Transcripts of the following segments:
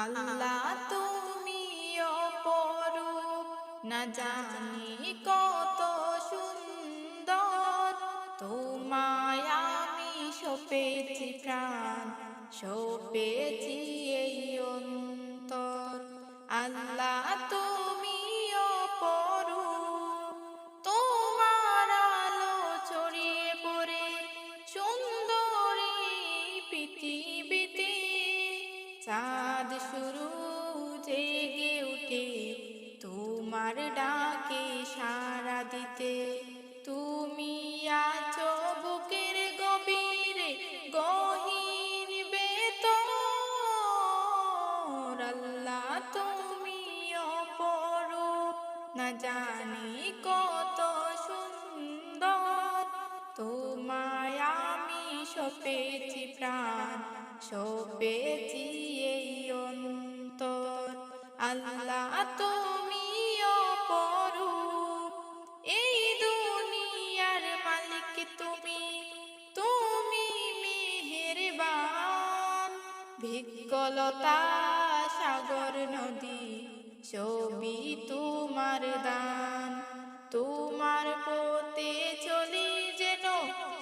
আল্লাহ তুমি অপরূপ, না জানি কত সুন্দর। তোমায় আমি সপেছি প্রাণ, সপেছি এই অন্তর। আল্লাহ তুমি অপরূপ, তোমার আলো ছড়িয়ে পড়ে সুন্দরী পৃথিবীতে। চাঁদ শুরু জেগে উঠে তোমার ডাকে সাড়া দিতে। তুমি আছো বুকের গভীরে গহীন ভেতর। আল্লাহ তুমি অপরূপ, না জানি কত সুন্দর। তোমায় আমি সপেছি প্রাণ, সপেছি এই অন্তর। আল্লাহ তুমি অপরূপ, এই দুনিয়ার মালিক তুমি, তুমি মেহেরবান। ভিকলতা সাগর নদী সবই তোমার দান। তোমার পথে চলি যেন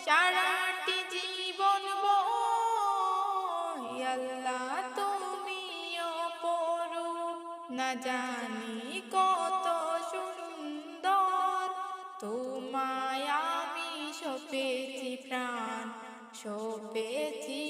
সারাটি জীবন বয়। আল্লাহ তুমি অপরূপ, না জানি কত সুন্দর। তোমায় আমি সপেছি প্রাণ, সপেছি